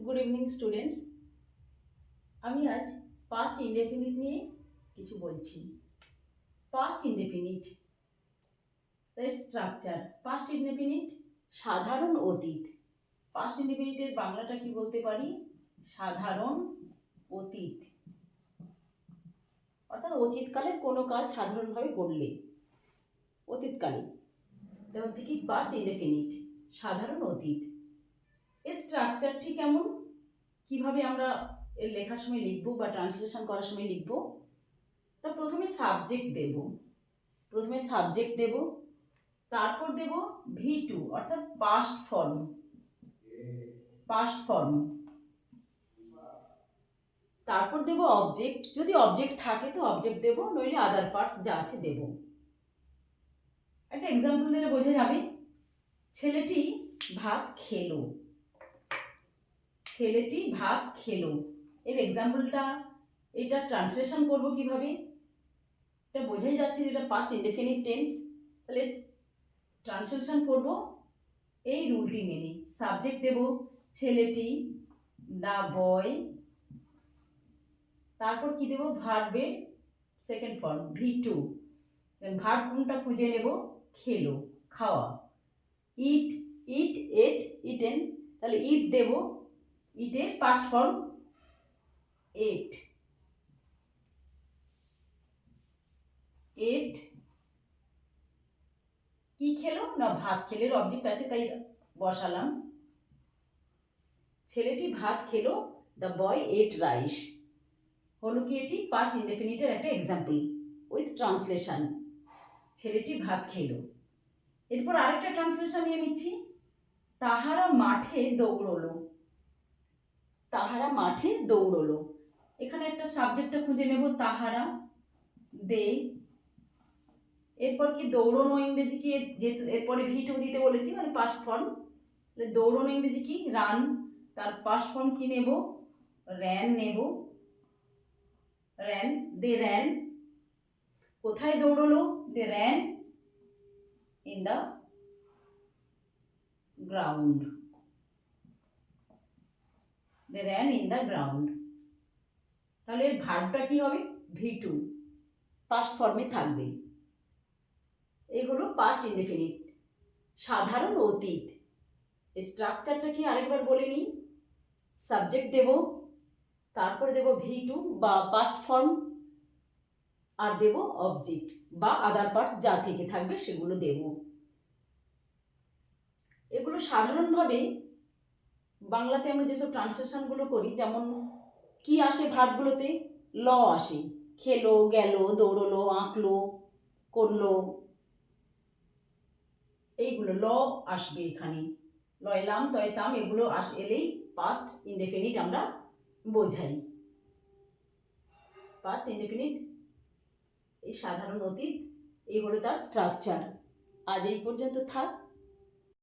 Good evening students. আমি আজ past indefinite নিয়ে কিছু বলছি। পাস্ট ইনডেফিনিট এর স্ট্রাকচার। পাস্ট ইনডেফিনিট সাধারণ অতীত। পাস্ট ইনডেফিনিটের বাংলাটা কি বলতে পারি? সাধারণ অতীত, অর্থাৎ অতীতকালের কোনো কাজ সাধারণভাবে করলে অতীতকালে, এটা হচ্ছে কি পাস্ট ইনডেফিনিট, সাধারণ অতীত। এর স্ট্রাকচারটি কেমন, কিভাবে আমরা এর লেখার সময় লিখবো বা ট্রান্সলেশন করার সময় লিখবো? তা প্রথমে সাবজেক্ট দেব, তারপর দেব V2 অর্থাৎ পাস্ট ফর্ম, তারপর দেব অবজেক্ট, যদি অবজেক্ট থাকে তো অবজেক্ট দেব, নইলে আদার পার্টস যা আছে দেব। একটা এক্সাম্পল দিলে বোঝা যাবে। ছেলেটি ভাত খেলো, ছেলেটি ভাত খেলো। এর এক্সাম্পলটা, এটা ট্রান্সলেশন করব কিভাবে? এটা বোঝাই যাচ্ছে যে এটা পাস্ট ইনডেফিনিট টেন্স। তাহলে ট্রান্সলেশন করব এই রুলটি মেনে। সাবজেক্ট দেব ছেলেটি, দ্য বয়, তারপর কি দেব? ভার্বের সেকেন্ড ফর্ম V2। ভার্ব কোনটা খুঁজে নেব? খেলো, খাওয়া। ইট, এট, ইটেন। তাহলে ইট দেব, ইটের পাস্ট ফর্ম এট, কি খেলো? না ভাত খেলে, অবজেক্ট আছে তাই বসালাম। ছেলেটি ভাত খেলো, দ্য বয় এট রাইস। হলো কি এটি পাস্ট ইনডেফিনিটের একটা এক্সাম্পল উইথ ট্রান্সলেশন। ছেলেটি ভাত খেলো। এরপর আরেকটা ট্রান্সলেশন নিয়ে নিচ্ছি। তাহারা মাঠে দৌড়লো, তাহারা মাঠে দৌড়লো। এখানে একটা সাবজেক্টটা খুঁজে নেব, তাহারা, দে। এরপর কি দৌড়নো ইংরেজি কি? এরপরে V2 দিতে বলেছি, মানে পাস্ট ফর্ম। দৌড়নো ইংরেজি কি? রান। তার পাস্ট ফর্ম কি নেব? র্যান নেব, র্যান। They ran. কোথায় দৌড়লো? They ran in the ground, they ran in the ground. তাহলে এর ভার্বটা কি হবে? V2 পাস্ট ফর্মে থাকবে। এই হলো পাস্ট ইনডেফিনিট, সাধারণ অতীত। স্ট্রাকচারটা কি আরেকবার বলে নিই। সাবজেক্ট দেব, তারপরে দেব V2 বা পাস্ট ফর্ম, আর দেব অবজেক্ট বা আদার পার্টস যা থেকে থাকবে সেগুলো দেব। এগুলো সাধারণভাবে বাংলাতে আমরা যেসব ট্রান্সলেশনগুলো করি, যেমন কি আসে ভার্বগুলোতে? ল আসে। খেলো, গেল, দৌড়লো, আঁকলো, করলো, এইগুলো ল আসবে এখানে। লয়লাম, তয়তাম, এগুলো এলেই পাস্ট ইনডেফিনিট আমরা বোঝাই। পাস্ট ইনডেফিনিট এই সাধারণ অতীত, এই হলো তার স্ট্রাকচার। আজ এই পর্যন্ত থাক।